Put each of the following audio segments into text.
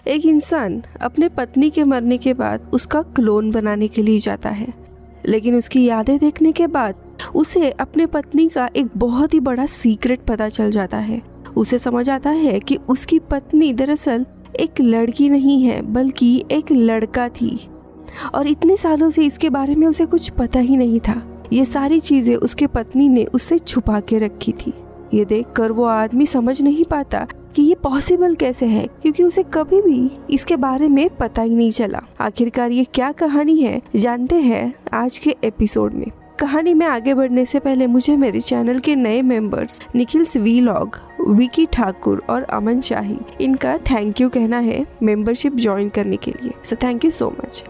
एक इंसान अपने पत्नी के मरने के बाद उसका क्लोन बनाने के लिए जाता है, लेकिन उसकी यादें देखने के बाद उसे अपने पत्नी का एक बहुत ही बड़ा सीक्रेट पता चल जाता है। उसे समझ आता है कि उसकी पत्नी दरअसल एक लड़की नहीं है बल्कि एक लड़का थी, और इतने सालों से इसके बारे में उसे कुछ पता ही नहीं था। ये सारी चीजें उसके पत्नी ने उससे छुपा के रखी थी। ये देखकर वो आदमी समझ नहीं पाता कि ये पॉसिबल कैसे है, क्योंकि उसे कभी भी इसके बारे में पता ही नहीं चला। आखिरकार ये क्या कहानी है, जानते हैं आज के एपिसोड में। कहानी में आगे बढ़ने से पहले मुझे मेरे चैनल के नए मेंबर्स निखिल्स वीलॉग, विकी ठाकुर और अमन शाही, इनका थैंक यू कहना है मेंबरशिप ज्वाइन करने के लिए। So thank you so much.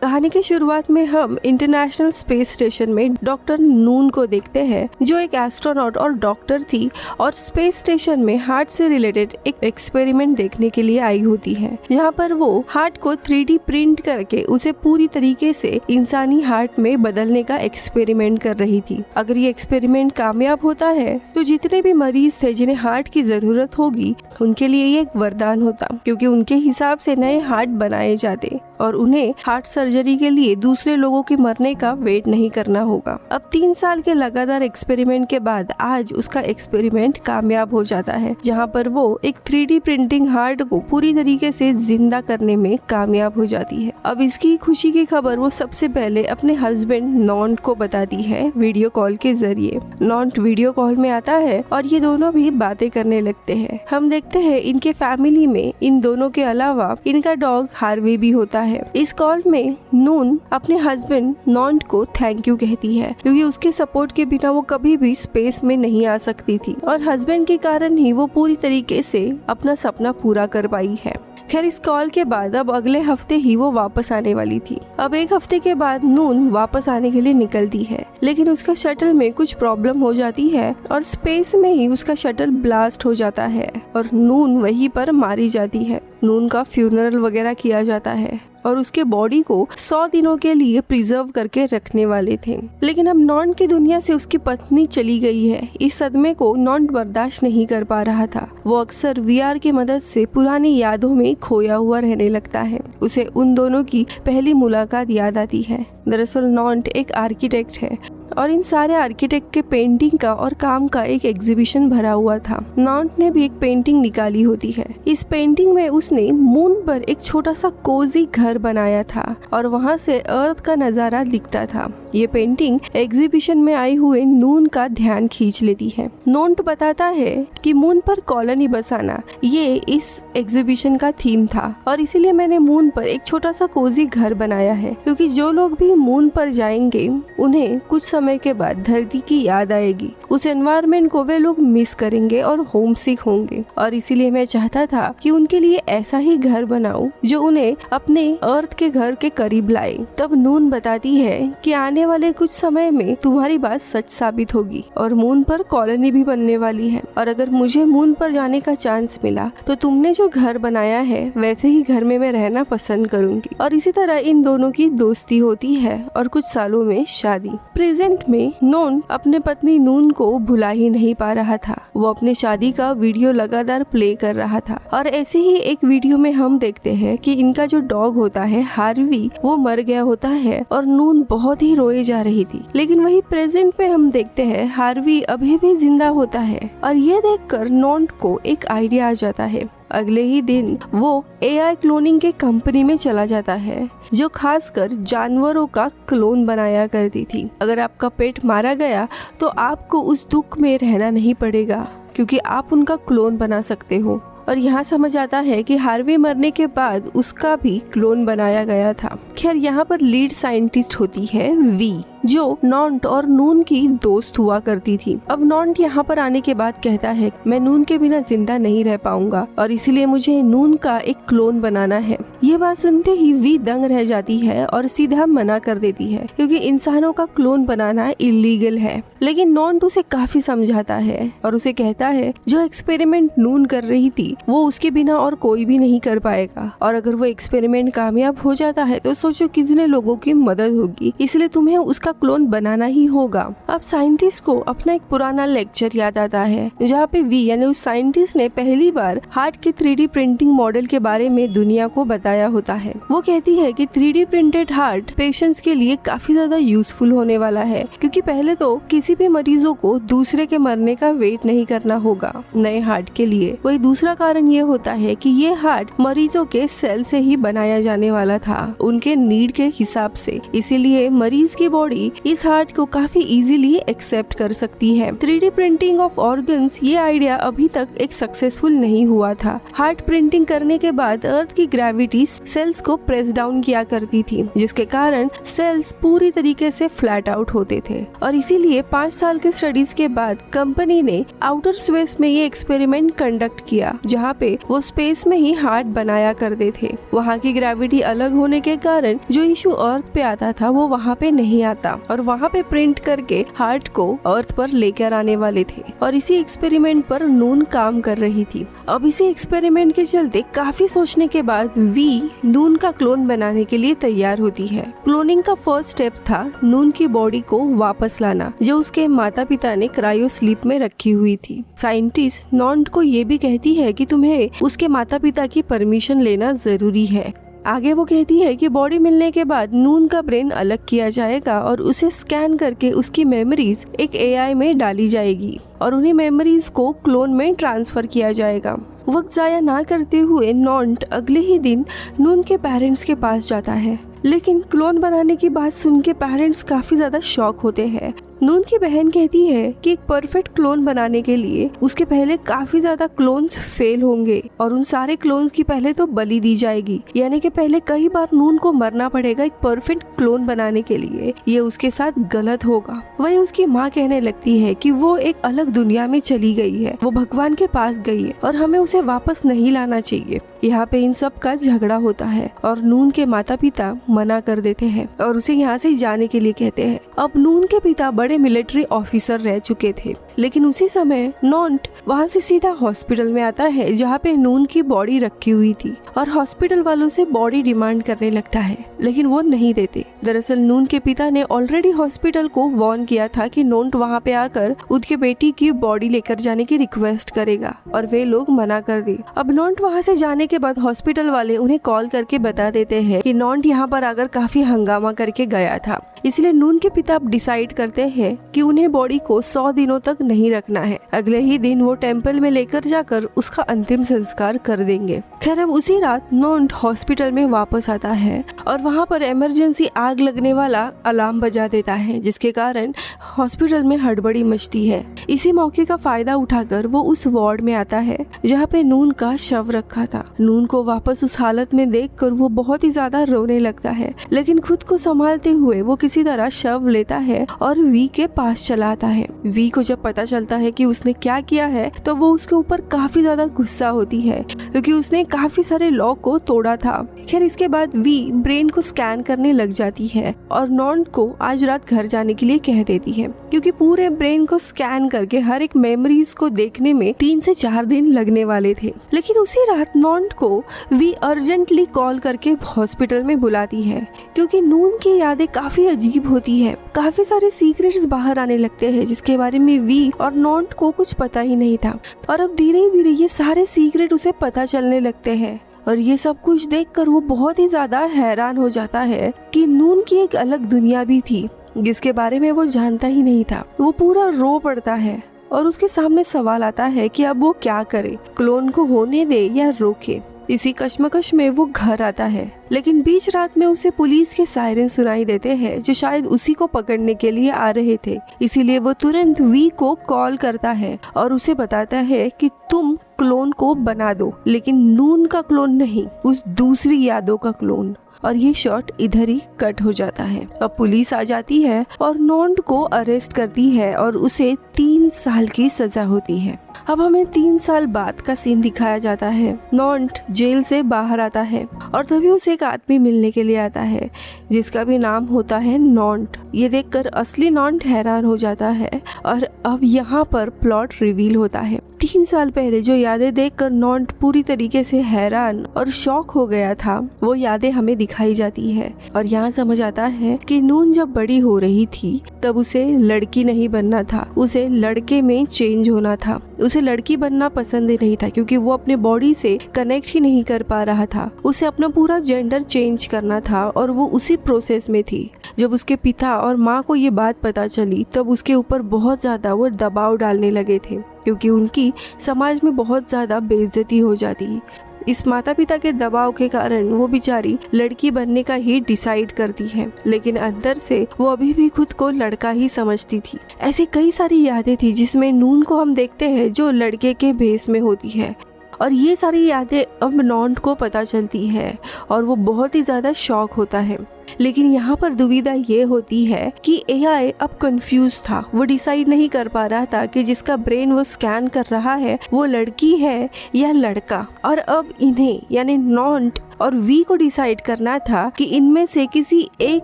कहानी की शुरुआत में हम इंटरनेशनल स्पेस स्टेशन में डॉक्टर नून को देखते हैं, जो एक एस्ट्रोनॉट और डॉक्टर थी और स्पेस स्टेशन में हार्ट से रिलेटेड एक एक्सपेरिमेंट देखने के लिए आई होती है, जहां पर वो हार्ट को 3D प्रिंट करके उसे पूरी तरीके से इंसानी हार्ट में बदलने का एक्सपेरिमेंट कर रही थी। अगर ये एक्सपेरिमेंट कामयाब होता है तो जितने भी मरीज थे जिन्हें हार्ट की जरूरत होगी उनके लिए ये एक वरदान होता, क्योंकि उनके हिसाब से नए हार्ट बनाए जाते और उन्हें हार्ट सर्जरी के लिए दूसरे लोगों के मरने का वेट नहीं करना होगा। अब 3 साल के लगातार एक्सपेरिमेंट के बाद आज उसका एक्सपेरिमेंट कामयाब हो जाता है, जहां पर वो एक 3D प्रिंटिंग हार्ट को पूरी तरीके से जिंदा करने में कामयाब हो जाती है। अब इसकी खुशी की खबर वो सबसे पहले अपने हस्बैंड नॉन्ट को बताती है वीडियो कॉल के जरिए। नॉन्ट वीडियो कॉल में आता है और ये दोनों भी बातें करने लगते हैं। हम देखते हैं इनके फैमिली में इन दोनों के अलावा इनका डॉग हार्वी भी होता है। इस कॉल में नून अपने हस्बैंड नॉन्ट को थैंक यू कहती है, क्योंकि उसके सपोर्ट के बिना वो कभी भी स्पेस में नहीं आ सकती थी और हस्बैंड के कारण ही वो पूरी तरीके से अपना सपना पूरा कर पाई है। खैर, इस कॉल के बाद अब अगले हफ्ते ही वो वापस आने वाली थी। अब 1 हफ्ते के बाद नून वापस आने के लिए निकलती है, लेकिन उसका शटल में कुछ प्रॉब्लम हो जाती है और स्पेस में ही उसका शटल ब्लास्ट हो जाता है और नून वहीं पर मारी जाती है। नून का फ्यूनरल वगैरह किया जाता है और उसके बॉडी को 100 दिनों के लिए प्रिजर्व करके रखने वाले थे, लेकिन अब नॉन्ट की दुनिया से उसकी पत्नी चली गई है। इस सदमे को नॉन्ट बर्दाश्त नहीं कर पा रहा था। वो अक्सर VR की मदद से पुरानी यादों में खोया हुआ रहने लगता है। उसे उन दोनों की पहली मुलाकात याद आती है। दरअसल नॉन्ट एक आर्किटेक्ट है और इन सारे आर्किटेक्ट के पेंटिंग का और काम का एक एग्जीबिशन भरा हुआ था। नॉन्ट ने भी एक पेंटिंग निकाली होती है। इस पेंटिंग में उसने मून पर एक छोटा सा कोजी घर बनाया था और वहाँ से अर्थ का नजारा दिखता था। ये पेंटिंग एग्जीबिशन में आई हुए नून का ध्यान खींच लेती है। नॉन्ट बताता है कि मून पर कॉलोनी बसाना ये इस एग्जीबिशन का थीम था और इसीलिए मैंने मून पर एक छोटा सा कोजी घर बनाया है, क्योंकि जो लोग भी मून पर जाएंगे उन्हें कुछ समय के बाद धरती की याद आएगी। उस एनवायरनमेंट को वे लोग मिस करेंगे और होम सिक होंगे, और इसीलिए मैं चाहता था कि उनके लिए ऐसा ही घर बनाऊं जो उन्हें अपने अर्थ के घर के करीब लाए। तब नून बताती है कि आने वाले कुछ समय में तुम्हारी बात सच साबित होगी और मून पर कॉलोनी भी बनने वाली है, और अगर मुझे मून पर जाने का चांस मिला तो तुमने जो घर बनाया है वैसे ही घर में मैं रहना पसंद करूंगी। और इसी तरह इन दोनों की दोस्ती होती है और कुछ सालों में शादी। प्रेजेंट में नॉन्ट अपने पत्नी नून को भुला ही नहीं पा रहा था। वो अपने शादी का वीडियो लगातार प्ले कर रहा था और ऐसे ही एक वीडियो में हम देखते हैं कि इनका जो डॉग होता है हार्वी, वो मर गया होता है और नून बहुत ही रोए जा रही थी। लेकिन वही प्रेजेंट में हम देखते हैं हार्वी अभी भी जिंदा होता है और ये देखकर नॉन्ट को एक आइडिया आ जाता है। अगले ही दिन वो AI क्लोनिंग के कंपनी में चला जाता है, जो खासकर जानवरों का क्लोन बनाया करती थी। अगर आपका पेट मारा गया तो आपको उस दुख में रहना नहीं पड़ेगा, क्योंकि आप उनका क्लोन बना सकते हो। और यहाँ समझ आता है कि हार्वी मरने के बाद उसका भी क्लोन बनाया गया था। खैर, यहाँ पर लीड साइंटिस्ट होती है वी, जो नॉन्ट और नून की दोस्त हुआ करती थी। अब नॉन्ट यहाँ पर आने के बाद कहता है मैं नून के बिना जिंदा नहीं रह पाऊंगा और इसीलिए मुझे नून का एक क्लोन बनाना है। ये बात सुनते ही वी दंग रह जाती है और सीधा मना कर देती है, क्योंकि इंसानों का क्लोन बनाना इलीगल है। लेकिन नॉन्ट उसे काफी समझाता है और उसे कहता है जो एक्सपेरिमेंट नून कर रही थी वो उसके बिना और कोई भी नहीं कर पाएगा, और अगर वो एक्सपेरिमेंट कामयाब हो जाता है तो सोचो कितने लोगों की मदद होगी, इसलिए तुम्हें उसका उसका क्लोन बनाना ही होगा। अब साइंटिस्ट को अपना एक पुराना लेक्चर याद आता है जहाँ पे वी यानी उस साइंटिस्ट ने पहली बार हार्ट के 3D प्रिंटिंग मॉडल के बारे में दुनिया को बताया होता है। वो कहती है कि 3D प्रिंटेड हार्ट पेशेंट्स के लिए काफी ज्यादा यूजफुल होने वाला है, क्योंकि पहले तो किसी भी मरीजों को दूसरे के मरने का वेट नहीं करना होगा नए हार्ट के लिए। वही दूसरा कारण ये होता है कि ये हार्ट मरीजों के सेल से ही बनाया जाने वाला था, उनके नीड के हिसाब से। इसीलिए मरीज की बॉडी इस हार्ट को काफी इजीली एक्सेप्ट कर सकती है। 3D प्रिंटिंग ऑफ ऑर्गन्स ये आइडिया अभी तक एक सक्सेसफुल नहीं हुआ था। हार्ट प्रिंटिंग करने के बाद अर्थ की ग्रेविटी सेल्स को प्रेस डाउन किया करती थी, जिसके कारण सेल्स पूरी तरीके से फ्लैट आउट होते थे। और इसीलिए 5 साल के स्टडीज के बाद कंपनी ने आउटर स्पेस में ये एक्सपेरिमेंट कंडक्ट किया, जहाँ पे वो स्पेस में ही हार्ट बनाया करते थे। वहाँ की ग्रेविटी अलग होने के कारण जो इशू अर्थ पे आता था वो वहाँ पे नहीं आता, और वहाँ पे प्रिंट करके हार्ट को अर्थ पर लेकर आने वाले थे। और इसी एक्सपेरिमेंट पर नून काम कर रही थी। अब इसी एक्सपेरिमेंट के चलते काफी सोचने के बाद वी नून का क्लोन बनाने के लिए तैयार होती है। क्लोनिंग का फर्स्ट स्टेप था नून की बॉडी को वापस लाना, जो उसके माता पिता ने क्रायो स्लीप में रखी हुई थी। साइंटिस्ट नॉन्ट को ये भी कहती है कि तुम्हें उसके माता पिता की परमिशन लेना जरूरी है। आगे वो कहती है कि बॉडी मिलने के बाद नून का ब्रेन अलग किया जाएगा और उसे स्कैन करके उसकी मेमोरीज एक AI में डाली जाएगी और उन्हीं मेमोरीज को क्लोन में ट्रांसफर किया जाएगा। वक्त जाया ना करते हुए नॉन्ट अगले ही दिन नून के पेरेंट्स के पास जाता है, लेकिन क्लोन बनाने की बात सुन के पेरेंट्स काफी ज्यादा शॉक होते हैं। नून की बहन कहती है कि एक परफेक्ट क्लोन बनाने के लिए उसके पहले काफी ज्यादा क्लोन्स फेल होंगे और उन सारे क्लोन्स की पहले तो बलि दी जाएगी, यानी कि पहले कई बार नून को मरना पड़ेगा एक परफेक्ट क्लोन बनाने के लिए। ये उसके साथ गलत होगा। वही उसकी माँ कहने लगती है कि वो एक अलग दुनिया में चली गई है, वो भगवान के पास गई है और हमें उसे वापस नहीं लाना चाहिए। यहाँ पे इन सब का झगड़ा होता है और नून के माता पिता मना कर देते हैं और उसे यहाँ से जाने के लिए कहते हैं। अब नून के पिता बड़े मिलिट्री ऑफिसर रह चुके थे, लेकिन उसी समय नॉन्ट वहाँ से सीधा हॉस्पिटल में आता है जहाँ पे नून की बॉडी रखी हुई थी और हॉस्पिटल वालों से बॉडी डिमांड करने लगता है, लेकिन वो नहीं देते। दरअसल नून के पिता ने ऑलरेडी हॉस्पिटल को वार्न किया था कि नॉन्ट वहाँ पे आकर उनके बेटी की बॉडी लेकर जाने की रिक्वेस्ट करेगा और वे लोग मना कर दी। अब नॉन्ट वहाँ से जाने के बाद हॉस्पिटल वाले उन्हें कॉल करके बता देते हैं कि नॉन्ट यहाँ पर आकर काफी हंगामा करके गया था, इसलिए नून के पिता डिसाइड करते हैं कि उन्हें बॉडी को 100 दिनों तक नहीं रखना है। अगले ही दिन वो टेम्पल में लेकर जाकर उसका अंतिम संस्कार कर देंगे। खैर अब उसी रात नॉन्ट हॉस्पिटल में वापस आता है और वहाँ पर इमरजेंसी आग लगने वाला अलार्म बजा देता है, जिसके कारण हॉस्पिटल में हड़बड़ी मचती है। इसी मौके का फायदा उठाकर वो उस वार्ड में आता है जहाँ पे नून का शव रखा था। नून को वापस उस हालत में देखकर वो बहुत ही ज्यादा रोने लगता है, लेकिन खुद को संभालते हुए वो किसी तरह शव लेता है और वी के पास चला आता है। वी को जब पता चलता है कि उसने क्या किया है तो वो उसके ऊपर काफी ज्यादा गुस्सा होती है, क्योंकि उसने काफी सारे लॉ को तोड़ा था। खैर इसके बाद वी ब्रेन को स्कैन करने लग जाती है और नॉन्ट को आज रात घर जाने के लिए कह देती है, क्योंकि पूरे ब्रेन को स्कैन करके हर एक मेमोरीज को देखने में 3 से 4 दिन लगने वाले थे। लेकिन उसी रात नॉन्ट को वी अर्जेंटली कॉल करके हॉस्पिटल में बुलाती है, क्योंकि नून की यादें काफी अजीब होती है। काफी सारे सीक्रेट्स बाहर आने लगते हैं जिसके बारे में वी और नॉन्ट को कुछ पता ही नहीं था, और अब धीरे धीरे ये सारे सीक्रेट उसे पता चलने लगते हैं। और ये सब कुछ देखकर वो बहुत ही ज्यादा हैरान हो जाता है कि नून की एक अलग दुनिया भी थी जिसके बारे में वो जानता ही नहीं था। वो पूरा रो पड़ता है और उसके सामने सवाल आता है कि अब वो क्या करे, क्लोन को होने दे या रोके। इसी कश्मकश में वो घर आता है, लेकिन बीच रात में उसे पुलिस के सायरन सुनाई देते हैं जो शायद उसी को पकड़ने के लिए आ रहे थे। इसीलिए वो तुरंत वी को कॉल करता है और उसे बताता है कि तुम क्लोन को बना दो, लेकिन नून का क्लोन नहीं, उस दूसरी यादों का क्लोन। और ये शॉट इधर ही कट हो जाता है। अब पुलिस आ जाती है और नॉन्ट को अरेस्ट करती है और उसे 3 साल की सजा होती है। अब हमें 3 साल बाद का सीन दिखाया जाता है। नॉन्ट जेल से बाहर आता है और तभी उसे एक आदमी मिलने के लिए आता है जिसका भी नाम होता है नॉन्ट। ये देखकर असली नॉन्ट हैरान हो जाता है और अब यहाँ पर प्लॉट रिवील होता है। 3 साल पहले जो यादें देखकर नॉन्ट पूरी तरीके से हैरान और शॉक हो गया था, वो यादें हमें दिखाई जाती है। और यहाँ समझ आता है कि नून जब बड़ी हो रही थी तब उसे लड़की नहीं बनना था, उसे लड़के में चेंज होना था। उसे लड़की बनना पसंद नहीं था क्योंकि वो अपने बॉडी से कनेक्ट ही नहीं कर पा रहा था। उसे अपना पूरा जेंडर चेंज करना था और वो उसी प्रोसेस में थी। जब उसके पिता और माँ को ये बात पता चली तब उसके ऊपर बहुत ज़्यादा वो दबाव डालने लगे थे क्योंकि उनकी समाज में बहुत ज़्यादा बेइज्जती हो जाती। इस माता पिता के दबाव के कारण वो बेचारी लड़की बनने का ही डिसाइड करती है, लेकिन अंदर से वो अभी भी खुद को लड़का ही समझती थी। ऐसी कई सारी यादें थी जिसमें नून को हम देखते हैं जो लड़के के भेस में होती है, और ये सारी यादें अब नॉन्ट को पता चलती है और वो बहुत ही ज़्यादा शॉक होता है। लेकिन यहाँ पर दुविधा ये होती है कि एआई अब कंफ्यूज था। वो डिसाइड नहीं कर पा रहा था कि जिसका ब्रेन वो स्कैन कर रहा है वो लड़की है या लड़का। और अब इन्हें यानी नॉन्ट और वी को डिसाइड करना था कि इनमें से किसी एक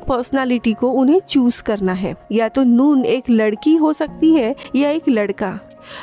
पर्सनालिटी को उन्हें चूज करना है। या तो नून एक लड़की हो सकती है या एक लड़का।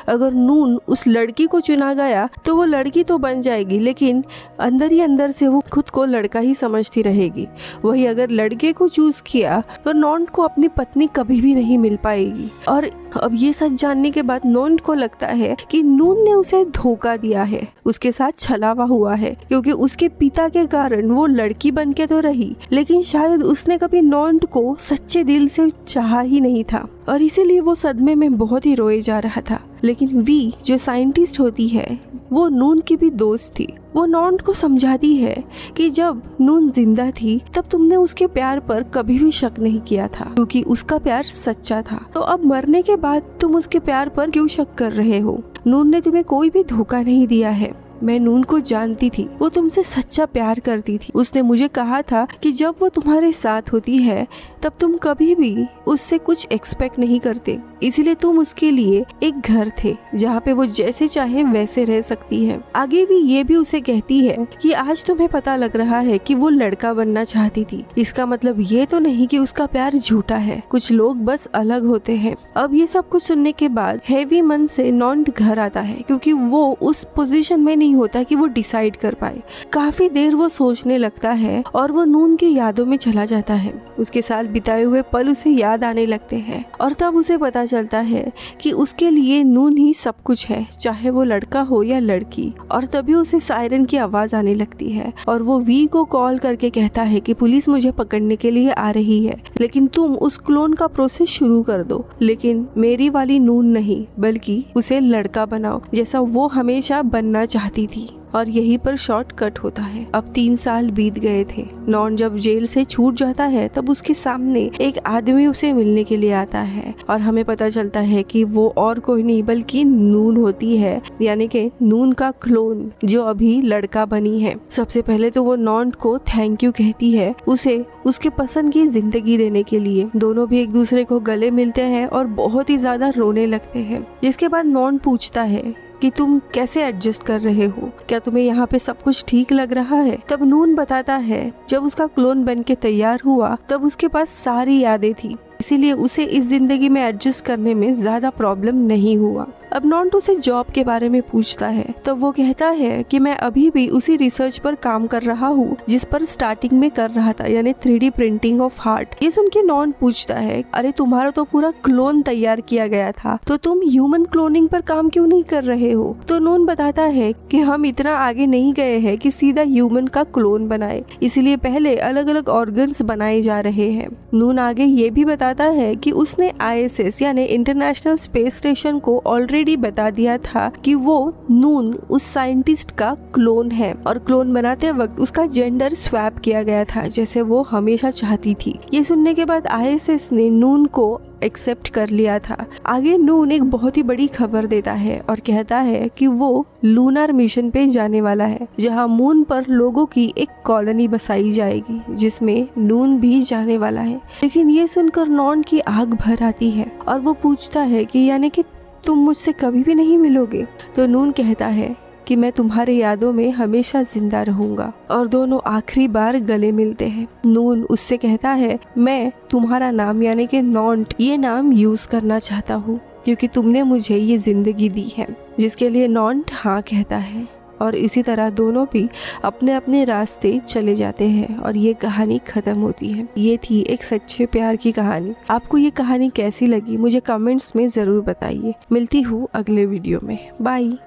अगर नून उस लड़की को चुना गया तो वो लड़की तो बन जाएगी, लेकिन अंदर ही अंदर से वो खुद को लड़का ही समझती रहेगी। वही अगर लड़के को चूज किया तो नॉन्ट को अपनी पत्नी कभी भी नहीं मिल पाएगी। और अब ये सच जानने के बाद नॉन्ट को लगता है कि नून ने उसे धोखा दिया है, उसके साथ छलावा हुआ है, क्योंकि उसके पिता के कारण वो लड़की बन के तो रही, लेकिन शायद उसने कभी नॉन्ट को सच्चे दिल से चाहा ही नहीं था और इसीलिए वो सदमे में बहुत ही रोए जा रहा था। लेकिन वी जो साइंटिस्ट होती है वो नून की भी दोस्त थी। वो नॉन्ट को समझाती है कि जब नून जिंदा थी तब तुमने उसके प्यार पर कभी भी शक नहीं किया था क्योंकि उसका प्यार सच्चा था। तो अब मरने के बाद तुम उसके प्यार पर क्यों शक कर रहे हो? नून ने तुम्हें कोई भी धोखा नहीं दिया है। मैं नून को जानती थी, वो तुमसे सच्चा प्यार करती थी। उसने मुझे कहा था कि जब वो तुम्हारे साथ होती है तब तुम कभी भी उससे कुछ एक्सपेक्ट नहीं करते, इसीलिए तुम उसके लिए एक घर थे जहाँ पे वो जैसे चाहे वैसे रह सकती है। आगे भी ये भी उसे कहती है कि आज तुम्हें पता लग रहा है कि वो लड़का बनना चाहती थी, इसका मतलब ये तो नहीं कि उसका प्यार झूठा है, कुछ लोग बस अलग होते हैं। अब ये सब कुछ सुनने के बाद हैवी मन से नॉन्ट घर आता है क्योंकि वो उस पोजीशन में नहीं होता कि वो डिसाइड कर पाए। काफी देर वो सोचने लगता है और वो नून की यादों में चला जाता है। उसके साथ बिताए हुए पल उसे याद आने लगते हैं और तब उसे पता चलता है कि उसके लिए नून ही सब कुछ है, चाहे वो लड़का हो या लड़की। और तभी उसे सायरन की आवाज आने लगती है और वो वी को कॉल करके कहता है कि पुलिस मुझे पकड़ने के लिए आ रही है, लेकिन तुम उस क्लोन का प्रोसेस शुरू कर दो, लेकिन मेरी वाली नून नहीं बल्कि उसे लड़का बनाओ जैसा वो हमेशा बनना चाहती थी। और यहीं पर शॉर्ट कट होता है। अब 3 साल बीत गए थे। नॉन जब जेल से छूट जाता है तब उसके सामने एक आदमी उसे मिलने के लिए आता है और हमें पता चलता है कि वो और कोई नहीं बल्कि नून होती है, यानी कि नून का क्लोन जो अभी लड़का बनी है। सबसे पहले तो वो नॉन को थैंक यू कहती है उसे उसके पसंद की जिंदगी देने के लिए। दोनों भी एक दूसरे को गले मिलते हैं और बहुत ही ज्यादा रोने लगते हैं। जिसके बाद नॉन पूछता है कि तुम कैसे एडजस्ट कर रहे हो, क्या तुम्हें यहाँ पे सब कुछ ठीक लग रहा है? तब नून बताता है जब उसका क्लोन बन के तैयार हुआ तब उसके पास सारी यादें थी, इसीलिए उसे इस जिंदगी में एडजस्ट करने में ज्यादा प्रॉब्लम नहीं हुआ। अब नॉन्ट उसे जॉब के बारे में पूछता है तब वो कहता है कि मैं अभी भी उसी रिसर्च पर काम कर रहा हूँ जिस पर स्टार्टिंग में कर रहा था, यानी 3D प्रिंटिंग ऑफ हार्ट। ये सुन के नॉन्ट पूछता है अरे तुम्हारा तो पूरा क्लोन तैयार किया गया था, तो तुम ह्यूमन क्लोनिंग पर काम क्यों नहीं कर रहे हो? तो नून बताता है कि हम इतना आगे नहीं गए हैं कि सीधा ह्यूमन का क्लोन बनाए, इसीलिए पहले अलग अलग ऑर्गन्स बनाए जा रहे हैं। नून आगे ये भी बताता है कि उसने ISS यानी इंटरनेशनल स्पेस स्टेशन को ऑलरेडी बता दिया था कि वो नून उस साइंटिस्ट का क्लोन है और क्लोन बनाते वक्त उसका जेंडर स्वैप किया गया था जैसे वो हमेशा चाहती थी। ये सुनने के बाद ISS ने नून को एक्सेप्ट कर लिया था। आगे नून एक बहुत ही बड़ी खबर देता है और कहता है कि वो लूनर मिशन पे जाने वाला है जहां मून पर लोगों की एक कॉलोनी बसाई जाएगी जिसमें नून भी जाने वाला है। लेकिन ये सुनकर नॉन की आग भर आती है और वो पूछता है कि यानी कि तुम मुझसे कभी भी नहीं मिलोगे? तो नून कहता है कि मैं तुम्हारे यादों में हमेशा जिंदा रहूंगा और दोनों आखिरी बार गले मिलते हैं। नून उससे कहता है मैं तुम्हारा नाम यानी कि नॉन्ट ये नाम यूज करना चाहता हूँ। क्योंकि तुमने मुझे ये ज़िंदगी दी है। जिसके लिए नॉन हाँ कहता है और इसी तरह दोनों भी अपने अपने रास्ते चले जाते हैं और ये कहानी ख़त्म होती है। ये थी एक सच्चे प्यार की कहानी। आपको ये कहानी कैसी लगी मुझे कमेंट्स में ज़रूर बताइए। मिलती हूँ अगले वीडियो में। बाय।